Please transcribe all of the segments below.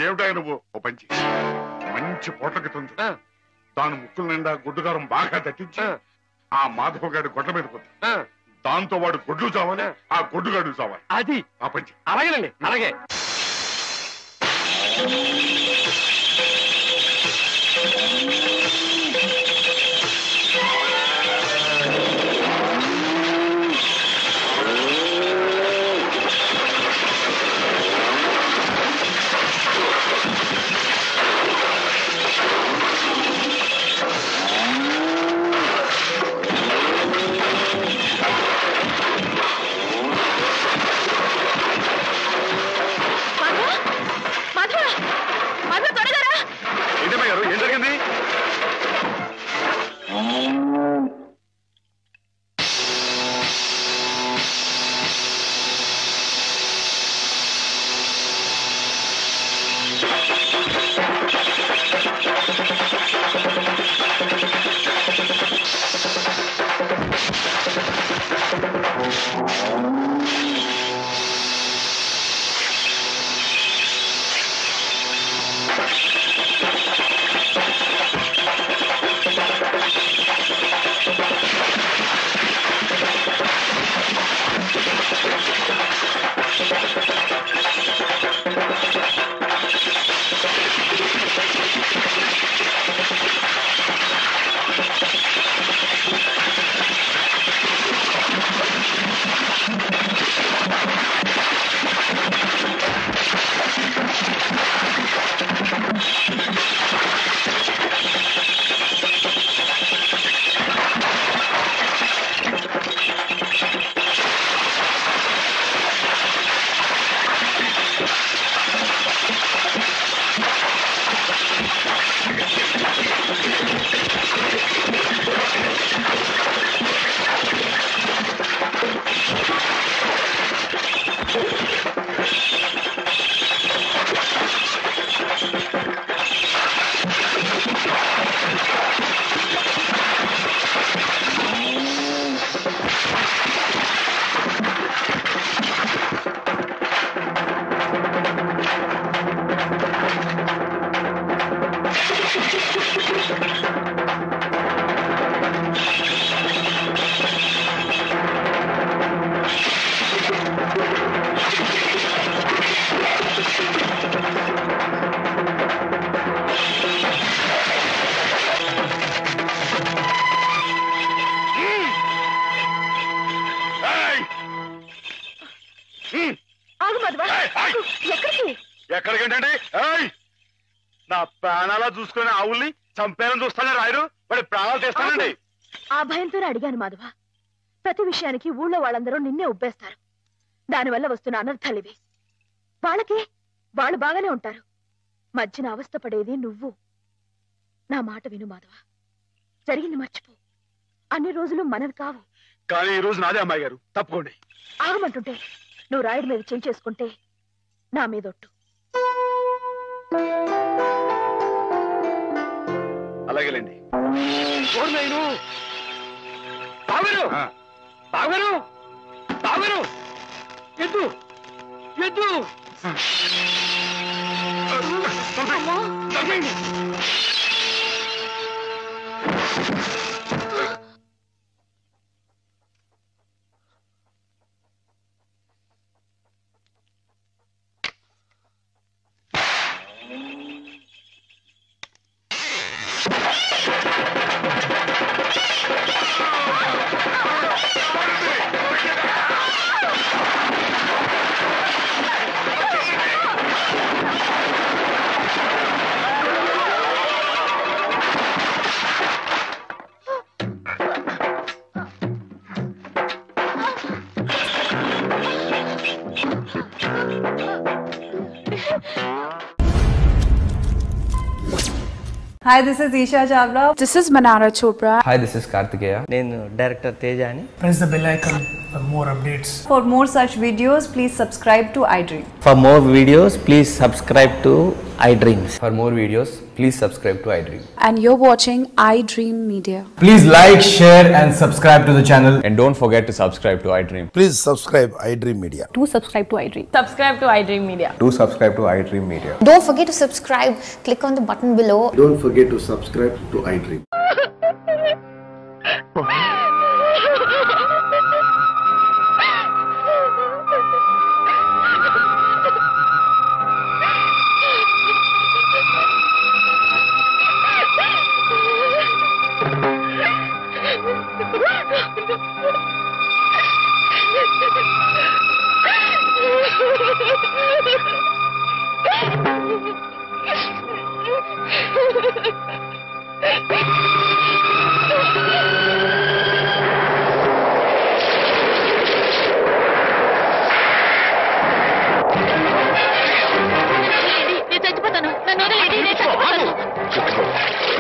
ఏమిటా నువ్వు ఓ పంచి మంచి పోట్లకి తుంచు దాని ముక్కుల నిండా గుడ్డుగారం బాగా దట్టించి ఆ మాధవ గారి గొడ్ల మీద కొద్దు దాంతో వాడు గొడ్లు చావాలి ఆ గొడ్డుగాడు చావాలి అది ఆ పంచి అలాగేనండి అలాగే ఏం జరిగింది? ఎక్కడికేంటండి? నా ప్రాణాలా చూసుకుని ఆవుల్ని చంపేయాలని చూస్తానే రాయరు వాడి ప్రాణాలు తీస్తానండి. ఆ భయంతోనే అడిగాను మాధవ. ప్రతి విషయానికి ఊళ్ళో వాళ్ళందరూ నిన్నే ఉబ్బేస్తారు. దానివల్ల వస్తున్న అనర్థాలివి. వాళ్ళకి వాళ్ళు బాగానే ఉంటారు. మధ్యన అవస్థ పడేది నువ్వు. నా మాట విను మాధవ. జరిగింది మర్చిపో. అన్ని రోజులు మనవి కావు. కానీ ఈ రోజు నాదే అమ్మాయి గారు, తప్పుకోండి. ఆగమంటుంటే నువ్వు రాయుడి మీద చేయి చేసుకుంటే నా మీదొట్టు. అలాగేలేండి. ఎద్దు ఎద్దు Hi, this is Isha Chavla. This is Manara Chopra. Hi, this is Kartikeya. నేను director తేజాని. Press the bell icon for more updates. For more such videos, please subscribe to iDream. For more videos, please subscribe to iDreams. For more videos, please subscribe to iDream. And you're watching iDream Media. Please like, share and subscribe to the channel. And don't forget to subscribe to iDream. Please subscribe iDream Media. Do subscribe to iDream. Subscribe to iDream Media. Do subscribe to iDream Media. Don't forget to subscribe. Click on the button below. Don't forget to subscribe to iDream.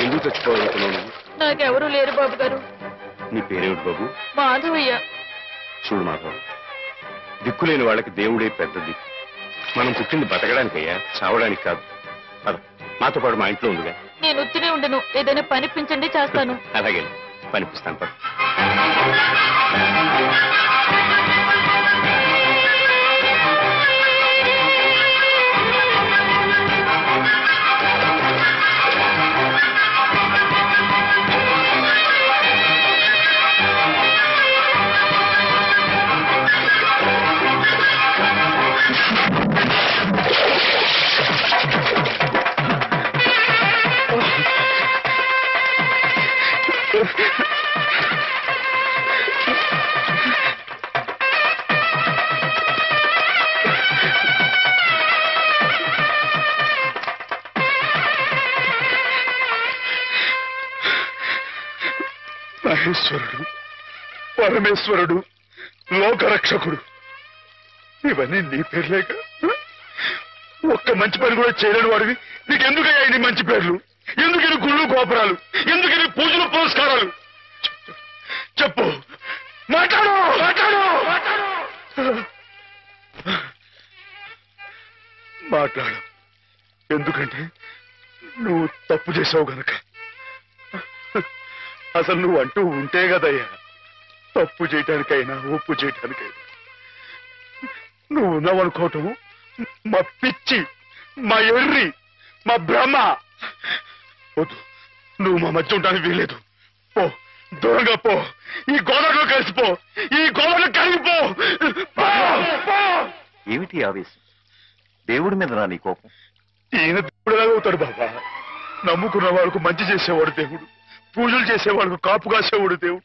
ఎందుకు చచ్చిపోవాలనుకున్నాను? నాకెవరూ లేరు బాబు గారు. నీ పేరేమిటి బాబు? మాధవయ్య. చూడు మాధవ్, దిక్కులేని వాళ్ళకి దేవుడే పెద్ద దిక్కు. మనం పుట్టింది బతకడానికయ్యా, చావడానికి కాదు. పద, మాతో పాటు మా ఇంట్లో ఉందిగా. నేను ఉత్తినే ఉండను, ఏదైనా పనిపించండి చేస్తాను. అలాగే పనిపిస్తాను. పద. మహేశ్వరుడు, పరమేశ్వరుడు, లోకరక్షకుడు, ఇవన్నీ నీ పేర్లేక? ఒక్క మంచి పని కూడా చేయలేని వాడివి నీకెందుకయ్యా ఇన్ని మంచి పేర్లు? ఎందుకని గుళ్ళు గోపురాలు? ఎందుకని పూజలు పురస్కారాలు? చెప్పు, మాట్లాడు మాట్లాడు మాట్లాడు. ఎందుకంటే నువ్వు తప్పు చేసావు గనక. అసలు నువ్వు అంటూ ఉంటే కదయ్యా తప్పు చేయటానికైనా ఒప్పు చేయటానికైనా. నువ్వు ఉన్నావనుకోవటం మా పిచ్చి, మా ఎర్రి, మా భ్రమ. వద్దు, నువ్వు మా మధ్య ఉండడానికి వీల్లేదు. పో, దూరంగా పో. ఈ గోదావరిలో కలిసిపో, ఈ గోదావరిలో కలిగిపో. ఏమిటి ఆవేశం? దేవుడి మీద నా నీ కోపం? ఈయన దేవుడులాగా అవుతాడు బాబా. నమ్ముకున్న వాళ్ళకు మంచి చేసేవాడు దేవుడు, పూజలు చేసేవాళ్ళకు కాపు కాసేవాడు దేవుడు.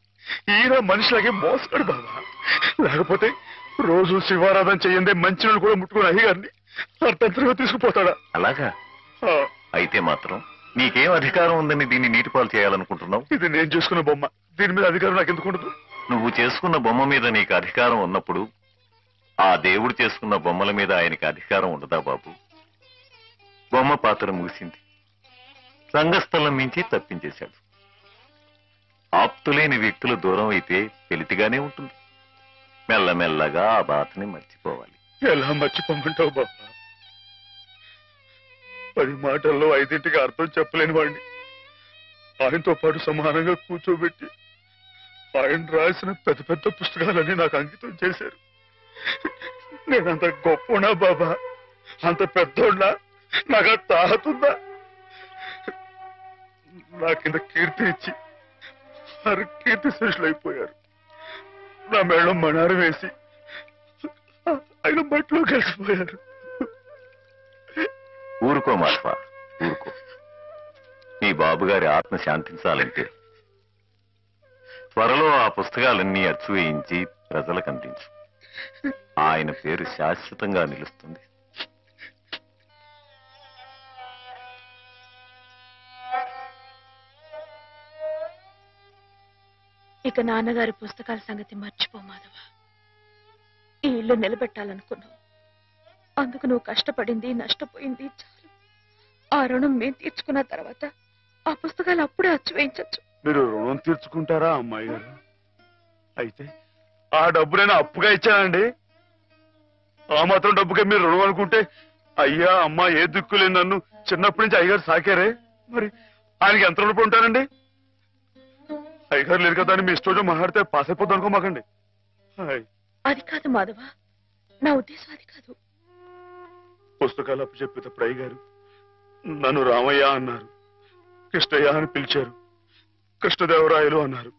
ఈయన మనుషులాగే మోసగాడు బాబా. లేకపోతే రోజు శివారాధన చేయందే మంచినీళ్ళు కూడా ముట్టుకుని అయ్యగారిని అర్థంతరంగా తీసుకుపోతాడా? అలాగా? అయితే మాత్రం నీకేం అధికారం ఉందని దీన్ని నీటిపాలు చేయాలనుకుంటున్నావు? ఇది నేను చేసుకున్న బొమ్మ, దీని మీద అధికారం నాకు ఎందుకు ఉండదు? నువ్వు చేసుకున్న బొమ్మ మీద నీకు అధికారం ఉన్నప్పుడు ఆ దేవుడు చేసుకున్న బొమ్మల మీద ఆయనకి అధికారం ఉండదా బాబు? బొమ్మ పాత్ర ముగిసింది, రంగస్థలం మించి తప్పించేశాడు. ఆప్తులేని వ్యక్తులు దూరం అయితే వెలితిగానే ఉంటుంది. మెల్లమెల్లగా ఆ బాధని మర్చిపోవాలి. ఎలా మర్చిపోమంటావు బాబా? 10 మాటల్లో 5ంటికి అర్థం చెప్పలేని వాడిని ఆయనతో పాటు సమానంగా కూర్చోబెట్టి ఆయన రాసిన పెద్ద పెద్ద పుస్తకాలన్నీ నాకు అంకితం చేశారు. నేనంత గొప్పనా బాబా? అంత పెద్దోడ్నా? నాకు తాహతుందా? నా కింద కీర్తి ఇచ్చి వారు కీర్తి శేషులు అయిపోయారు. నా మేడం మనారం వేసి ఆయన బట్టలో కలిసిపోయారు. ఊరుకో మాధవ, ఊరుకో. నీ బాబుగారి ఆత్మ శాంతించాలంటే త్వరలో ఆ పుస్తకాలన్నీ అచ్చు వేయించి ప్రజలకు అందించు. ఆయన పేరు శాశ్వతంగా నిలుస్తుంది. ఇక నాన్నగారి పుస్తకాల సంగతి మర్చిపో మాధవ. ఈ ఇల్లు నిలబెట్టాలనుకున్నావు, అందుకు నువ్వు కష్టపడింది నష్టపోయింది చాలు. ఆ రుణం మేము తీర్చుకున్న తర్వాత ఆ పుస్తకాలు అప్పుడే అచ్చు వేయించచ్చు. మీరు రుణం తీర్చుకుంటారా అమ్మాయి గారు? అయితే ఆ డబ్బు నేను అప్పుగా ఇచ్చానండి. ఆ మాత్రం డబ్బుకే మీరు రుణం అనుకుంటే అయ్యా అమ్మా ఏ దిక్కులేదు నన్ను చిన్నప్పటి నుంచి అయ్యగారు సాకారే, మరి ఆయనకి ఎంత రూపాయి ఉంటానండి? అయ్యగారు లేరు కదా అని మీ ఇష్టం మాట్లాడితే పాస్ అయిపోద్ది అనుకో మాకండి. అది కాదు మాధవ, నా ఉద్దేశం అది కాదు. పుస్తకాలు అప్పు చెప్పేటప్పుడు అయ్యగారు నన్ను రామయ్య అన్నారు, కృష్ణయ్య అని పిలిచారు, కృష్ణదేవరాయలు అన్నారు.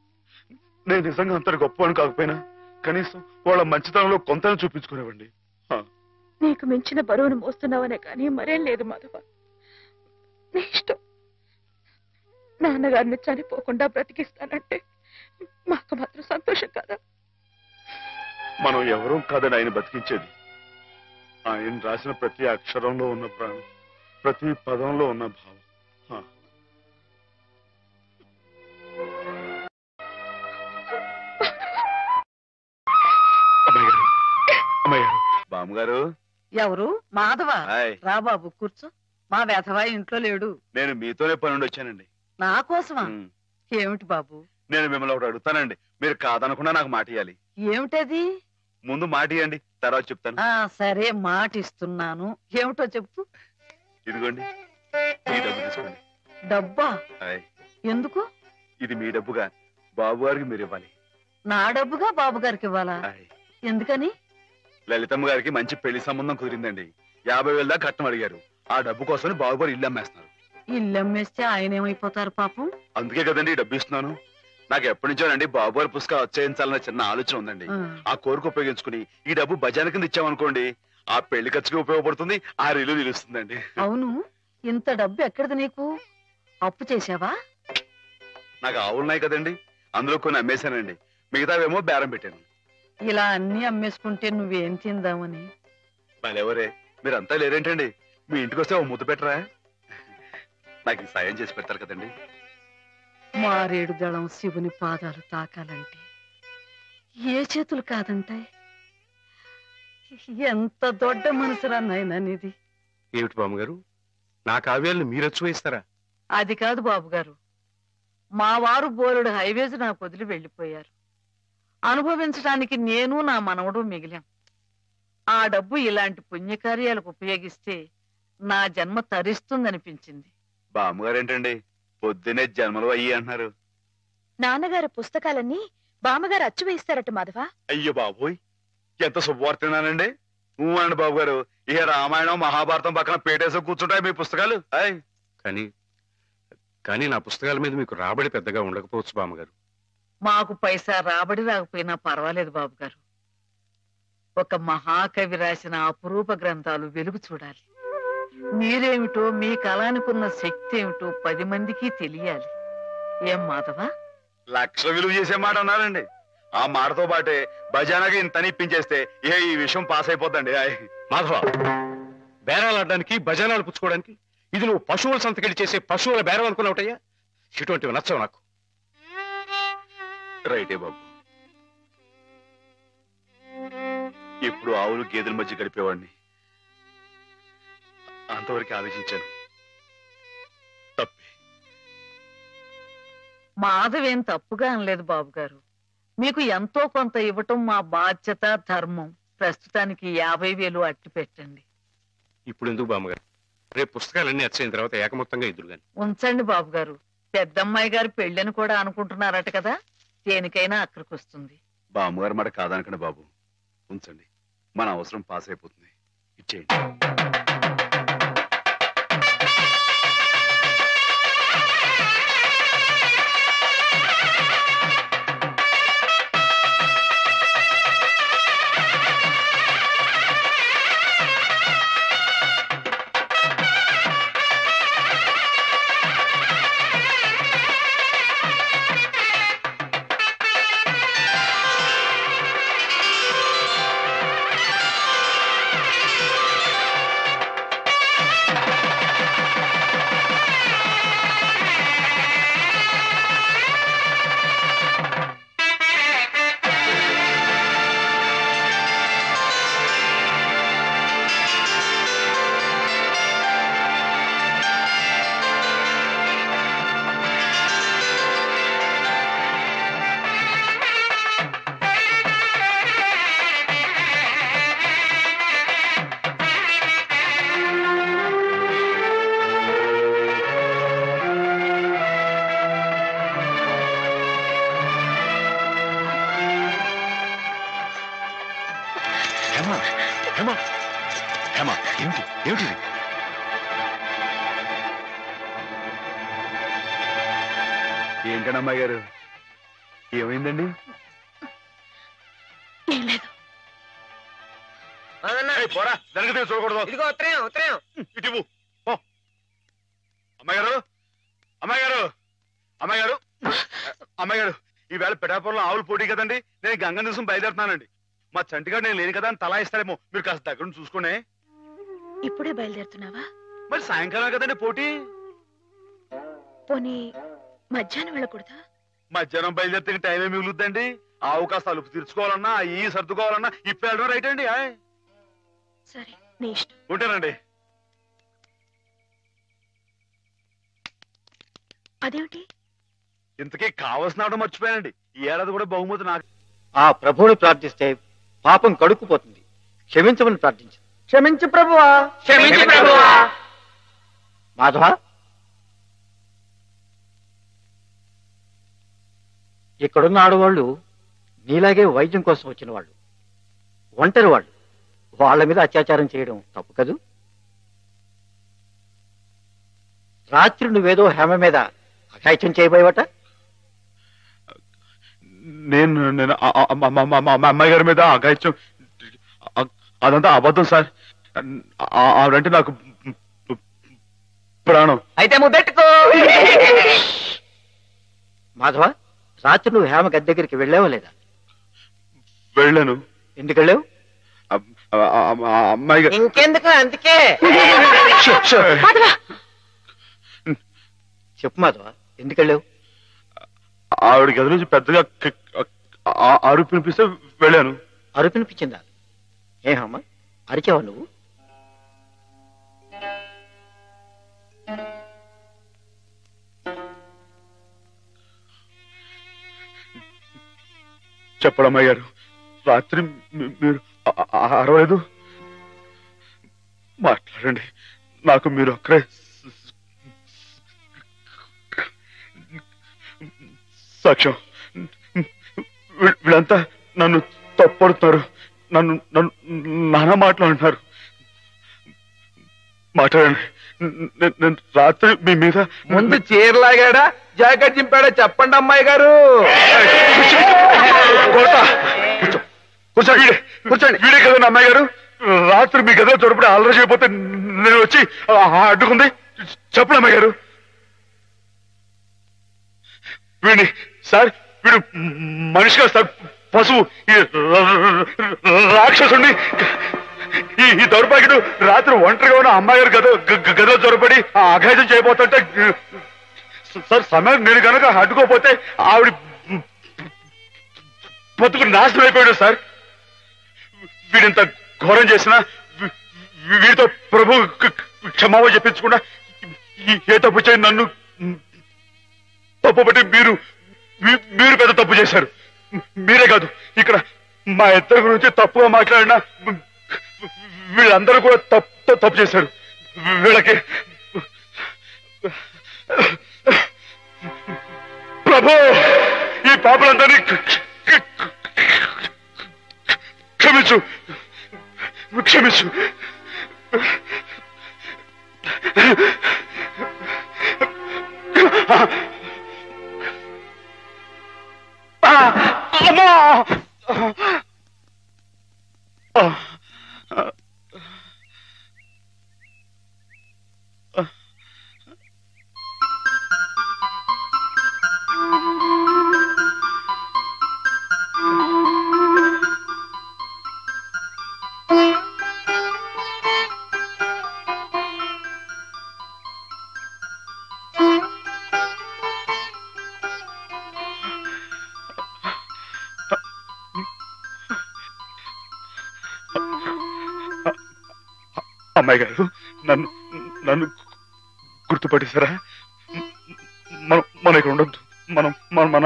నేను నిజంగా అంత గొప్ప అని కాకపోయినా కనీసం వాళ్ళ మంచితనంలో కొంతని చూపించుకునేవండి. నీకు మించిన బరువును మోస్తున్నావనే కానీ మరేం లేదు మాధవ. నీ ఇష్టం. నాన్నగారిని చనిపోకుండా బ్రతికిస్తానంటే మాకు మాత్రం సంతోషం కాదా? మనం ఎవరూ కాదని ఆయన బతికించేది. ఆయన రాసిన ప్రతి అక్షరంలో ఉన్న ప్రాణం, ప్రతి పదంలో ఉన్న భావం. బామ్మగారు. ఎవరు? మాధవ. రా బాబు కూర్చో. మా వెధవా ఇంట్లో లేడు. నేను మీతోనే పనుండి వచ్చానండి. నా కోసమా? ఏమిటి బాబు? నేను మిమ్మల్ని ఒకటి అడుగుతానండి, మీరు కాదనకుండా నాకు మాట ఇవ్వాలి. ఏమిటది? ముందు మాట ఇవ్వండి, తర్వాత చెప్తాను. సరే, మాట ఇస్తున్నాను. ఏమిటో చెప్పు. ఇదిగోండి, ఈ డబ్బు తీసుకోండి. డబ్బా? ఎందుకు? ఇది మీ డబ్బుగా బాబు గారికి మీరు ఇవ్వాలి. నా డబ్బుగా బాబు గారికి ఇవ్వాలా? ఎందుకని? లలితమ్మ గారికి మంచి పెళ్లి సంబంధం కుదిరిందండి. 50,000 దాకా కట్నం అడిగారు. ఆ డబ్బు కోసం బాబు గారు ఇల్లు అమ్మేస్తున్నారు. ఇల్లు అమ్మేస్తే ఆయన ఏమైపోతారు పాపం? అందుకే కదండి డబ్బు ఇస్తున్నాను. నాకు ఎప్పటి నుంచోనండి బాబు గారి పుస్తకాలు వచ్చేయించాలన్న చిన్న ఆలోచన ఉందండి. ఆ కోరిక ఉపయోగించుకుని ఈ డబ్బు బజార్ కింద ఇచ్చామనుకోండి, ఆ పెళ్లి ఖర్చుకి ఉపయోగపడుతుంది, ఆ ఇల్లు నిలుస్తుందండి. అవును, ఇంత డబ్బు ఎక్కడిది నీకు? అప్పు చేసావా? నాకు ఆవులున్నాయి కదండి, అందులో కొన్ని అమ్మేశానండి. మిగతావేమో బేరం పెట్టాను. ఇలా అన్ని అమ్మేసుకుంటే నువ్వేం తిందామని? మళ్ళెవరే, మీరంతా లేరేంటండి? మీ ఇంటికి వస్తే ఓ ముద్దు పెట్టరా? నాకు సాయం చేసి పెడతారు కదండి. మారేడు దళం శివుని పాదాలు తాకాలంటే ఏ చేతులు కాదంటాయి? ఎంత దొడ్డ మనసురా నాయనా నీది. ఏమిటి బామ్మగారు, నా కావ్యాలను మీరొచ్చు వేస్తారా? అది కాదు బాబుగారు, మా వారు బోరుడు హైవేస్ నాకు వదిలి వెళ్ళిపోయారు. అనుభవించడానికి నేను నా మనవడు మిగిలాం. ఆ డబ్బు ఇలాంటి పుణ్యకార్యాలకు ఉపయోగిస్తే నా జన్మ తరిస్తుందనిపించింది. బామ్మగారేంటండి పొద్దునే జన్మలు అయ్యి అంటున్నారు? నాన్నగారు పుస్తకాలన్నీ బామ్మగారు అచ్చు వేయిస్తారట మాధవ. అయ్యో బాబోయ్, ఎంత శుభవార్తేనానండి. అనండి బాబు గారు, ఇక రామాయణం మహాభారతం పక్కన పేటేసి కూర్చుంటాయి మీ పుస్తకాలు. కానీ నా పుస్తకాల మీద మీకు రాబడి పెద్దగా ఉండకపోవచ్చు బామ్మగారు. మాకు పైసా రాబడి రాకపోయినా పర్వాలేదు బాబుగారు. ఒక మహాకవి రాసిన అపురూప గ్రంథాలు వెలుగు చూడాలి. మీరేమిటో, మీ కళానికున్న శక్తి ఏమిటో 10 మందికి తెలియాలి. ఏం మాధవ? లక్ష విలువ చేసే మాట అన్నారండి. ఆ మాటతో పాటే భజానగా ఇంత ఇప్పించేస్తే ఈ విషయం పాస్ అయిపోద్దండి. మాధవ, బేరాలు ఆడడానికి భజనాలు పుచ్చుకోవడానికి ఇది నువ్వు పశువుల సంతకెళ్ళి చేసే పశువుల బేరం అనుకున్నావుటయ్యా? ఇటువంటివి నచ్చవు నాకు. రైటే బాబు, ఇప్పుడు ఆవులు గేదెల మధ్య గడిపేవాడిని. అంతవరకు ఆలోచించాను. తప్పే. మాధవేం తప్పుగా అనలేదు బాబుగారు. మీకు ఎంతో కొంత ఇవ్వటం మా బాధ్యత, ధర్మం. ప్రస్తుతానికి 50,000 అట్టి పెట్టండి. ఇప్పుడు ఎందుకు బామ్మగారు? రేపు పుస్తకాలన్నీ వచ్చైన తర్వాత ఏకమొత్తంగా ఎదురుగాని ఉంచండి బాబుగారు. పెద్దమ్మాయి గారు పెళ్ళని కూడా అనుకుంటున్నారట కదా, దేనికైనా అక్కడికి వస్తుంది. బామ్మగారు మాట కాదనకండి బాబు, ఉంచండి. మన అవసరం పాస్ అయిపోతుంది. ఇచ్చేయండి. హేమ హేమ ఏమిటి ఏమిటి ఏంటండి అమ్మాయి గారు ఏమైందండి ఏం లేదు పోరా జరగదే చూడకూడదు ఇదిగో ఉత్తరం ఉత్తరం ఇటు అమ్మాయి గారు అమ్మాయి గారు అమ్మాయి గారు అమ్మాయి గారు ఈవేళ పిఠాపురంలో ఆవులు పోటీ కదండి నేను గంగ దివసం బయలుదేరుతున్నానండి మా చంటిగాడు నేను లేని కదా అని తలా ఇస్తారేమో మీరు కాస్త దగ్గర చూసుకోండి ఇప్పుడే బయలుదేరుతున్నావా మరి సాయంకాలం కదండి పోటీ పోనీ మధ్యాహ్నం వెళ్ళకూడదా మధ్యాహ్నం బయలుదేరితే టైం ఏమి మిగులుద్దండి ఆవు కాస్త అలుపు తీర్చుకోవాలన్నా ఈ సర్దుకోవాలన్నా ఇప్పుడు వెళ్ళడం రైట్ అండి సరే నీ ఇష్టం ఉంటానండి అదేమిటి ఇంతకీ కావలసిన ఆవిడ మర్చిపోయానండి ఈ ఏడాది కూడా బహుమతి నాకు ఆ ప్రభువుని ప్రార్థిస్తే పాపం కడుక్కుపోతుంది క్షమించమని ప్రార్థించు క్షమించు ప్రభువా క్షమించు ప్రభువా మాధవ ఇక్కడున్న ఆడవాళ్ళు నీలాగే వైద్యం కోసం వచ్చిన వాళ్ళు ఒంటరి వాళ్ళు వాళ్ళ మీద అత్యాచారం చేయడం తప్పు కదూ రాత్రి నువ్వేదో హేమ మీద అఘాయిత్యం చేయబోయేవట నేను నేను మా అమ్మాయి గారి మీద అఘాయిత్యం అదంతా అబద్ధం సార్ ఆవిడంటే నాకు ప్రాణం అయితే ముద్దెట్టుకో మాధవ రాత్రి నువ్వు హేమ గది దగ్గరికి వెళ్ళావా లేదా వెళ్ళాను ఎందుకు వెళ్ళావు అమ్మాయి ఇంకెందుకు అందుకే చెప్పు మాధవ ఎందుకు వెళ్ళావు ఆవిడ గది నుంచి పెద్దగా అరుపు వినిపిస్తే వెళ్ళాను అరుపు వినిపించిందా ఏమమ్మా అరిచావా నువ్వు చెప్పడమ్మయ్య గారు రాత్రి మీరు అరవలేదు మాట్లాడండి నాకు మీరు అక్కడే సాక్ష్యం వీళ్ళంతా నన్ను తప్పడుతున్నారు నన్ను నన్ను నానా మాట్లాడుతున్నారు మాట్లాడండి నేను రాత్రి మీ మీద ముందు చీరలాగాడా జాకెట్ చింపాడా చెప్పండి అమ్మాయి గారు కూర్చోండి కూర్చోండి వీడే కదండి అమ్మాయి గారు రాత్రి మీ గదిలో చొరపడి అల్లరి చేయకపోతే నేను వచ్చి అడ్డుకుంది చెప్పండి అమ్మాయి గారు వీడిని సార్ వీడు మనిషిగా సార్ పశువు ఈ రాక్షసుని ఈ దౌర్భాగ్యుడు రాత్రి ఒంటరిగా ఉన్న అమ్మాయి గారు గదిలో చొరపడి అఘాయితం చేయబోతుంటే సార్ సమయం నేను కనుక అడ్డుకోపోతే ఆవిడ బతుకు నాశనం అయిపోయాడు సార్ వీడింత ఘోరం చేసినా వీడితో ప్రభు క్షమాపణ చెప్పించకుండా ఏ తప్పు చేయి నన్ను తప్పు బట్టి మీరు పెద్ద తప్పు చేశారు మీరే కాదు ఇక్కడ మా ఇద్దరి గురించి తప్పుగా మాట్లాడినా వీళ్ళందరూ కూడా తప్పు చేశారు వీళ్ళకి ప్రభు ఈ పాపలందరినీ క్షమించు క్షమించు అమ్మా అమ్మాయి గారు నన్ను నన్ను గుర్తుపట్టేశారా మనం ఇక్కడ ఉండొద్దు మన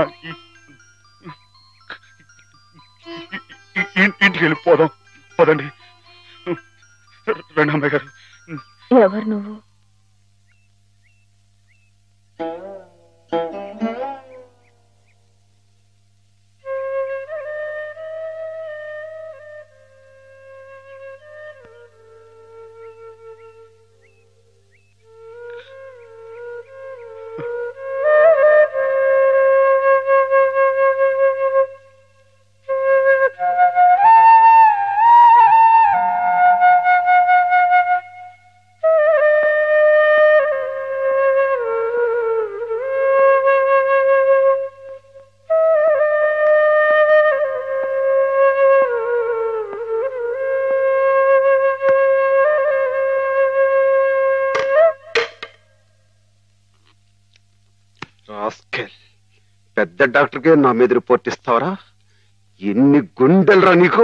ఇంటికి వెళ్ళిపోదాం పదండి రండి అమ్మాయి గారు ఎవరు నువ్వు పెద్ద డాక్టర్కే నా మీద రిపోర్ట్ ఇస్తావరా? ఎన్ని గుండెలరా నీకు?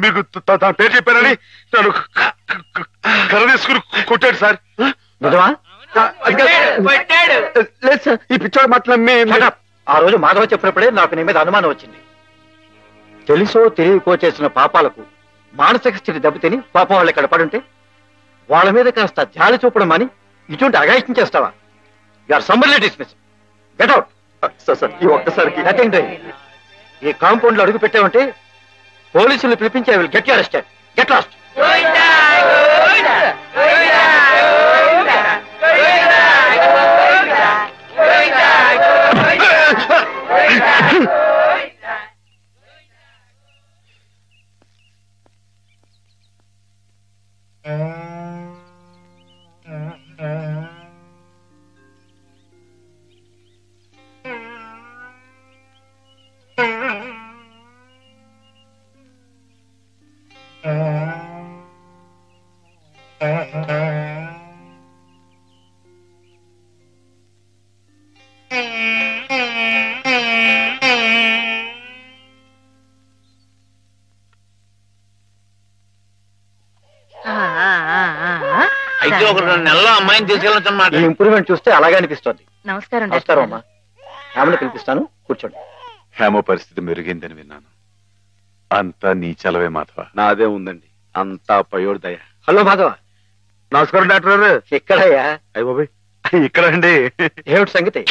మీకు తన పేరు చెప్పారని నన్ను కర్ర తీసుకుని కొట్టాడు సార్. నిజమా? లేదు సార్, ఈ పిచ్చోడు మాత్రం ఆ రోజు మాధవ చెప్పినప్పుడే నాకు నీ మీద అనుమానం వచ్చింది. తెలుసో తెలియకో చేసిన పాపాలకు మానసిక స్థితి దెబ్బతిని పాపం వాళ్ళు ఇక్కడ పడుంటే వాళ్ళ మీద కాస్త జాలి చూపడం అని ఇటువంటి అగాయిత్యం చేస్తావా? You're summarily dismiss. Get out. Sir ఈ ఒక్కసారికి నథింగ్ డూయింగ్. ఈ కాంపౌండ్ లో అడుగు పెట్టామంటే పోలీసులు పిలిపించి I will get you arrested. Get lost. అయితే ఒక 2 నెలల్లో అమ్మాయిని తీసుకెళ్ళొచ్చన్నమాట. ఈ ఇంప్రూవ్మెంట్ చూస్తే అలాగే అనిపిస్తుంది. నమస్కారం. నమస్కారం అమ్మా. హేమని పిలిపిస్తాను, కూర్చోండి. హేమ పరిస్థితి మెరుగైందని విన్నాను. అంతా నీ చలవే మాధవ. నాదే ఉందండి, అంతా పయోడు దయ. హలో మాధవ. నమస్కారం డాక్టర్ గారు. ఎక్కడయ్యా? అయ్య బాబాయ్ ఇక్కడ అండి. ఏమిటి సంగతి?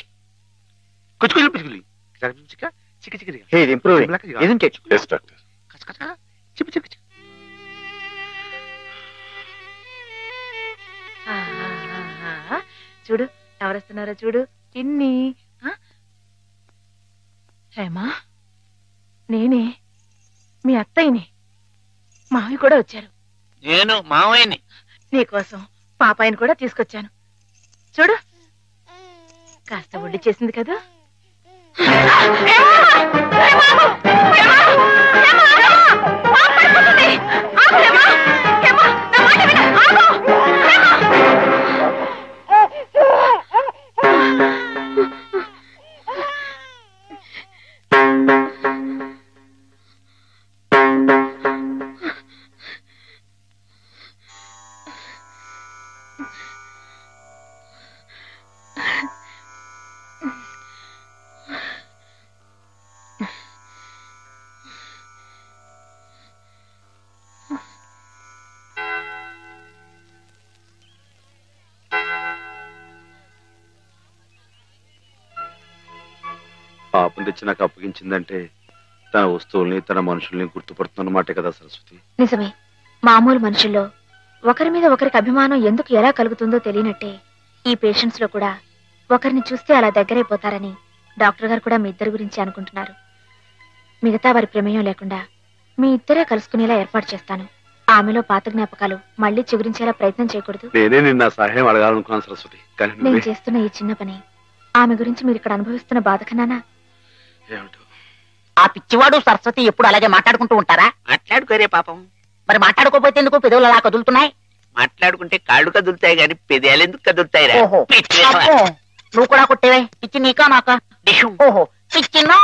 ఇది improving isn't it? Yes, doctor. చూడు ఎవరొస్తున్నారో చూడు. ఇన్ని హేమా, నేనే మీ అత్తయ్యని. మావి కూడా వచ్చారు. నేను మావయ్యని. నీకోసం పాపాయిని కూడా తీసుకొచ్చాను. చూడు కాస్త ఒడ్డు చేసింది కదా. పాపం తెచ్చి నాకు అప్పగించిందంటే తన వస్తువుల్ని తన మనుషుల్ని గుర్తుపడుతున్నమాటే కదా సరస్వతి. నిజమే. మామూలు మనుషుల్లో ఒకరి మీద ఒకరికి అభిమానం ఎందుకు ఎలా కలుగుతుందో తెలియనట్టే ఈ పేషెంట్స్ లో కూడా ఒకరిని చూస్తే అలా దగ్గరైపోతారని డాక్టర్ గారు కూడా మీ ఇద్దరి గురించి అనుకుంటున్నారు. మిగతా వారి ప్రమేయం లేకుండా మీ ఇద్దరే కలుసుకునేలా ఏర్పాటు చేస్తాను. ఆమెలో పాత జ్ఞాపకాలు మళ్లీ చిగురించేలా ప్రయత్నం చేయకూడదు. నేనే నిన్న సహాయం అడగాలనుకున్నాను సరస్వతి, కానీ నేను చేస్తున్న ఈ చిన్న పని ఆమె గురించి మీరు ఇక్కడ అనుభవిస్తున్న బాధ కన్నానా? ఆ పిచ్చివాడు సరస్వతి ఎప్పుడు అలాగే మాట్లాడుకుంటూ ఉంటారా? మాట్లాడుకోరే పాపం. మరి మాట్లాడుకోపోతే ఎందుకు పెదవులు అలా కదులుతున్నాయి? మాట్లాడుకుంటే కాళ్ళు కదులుతాయి గాని పెదాలు ఎందుకు కదులుతాయి? నువ్వు కూడా కొట్టేవే. పిచ్చి నీకా నాకా? ఓహో పిచ్చి నా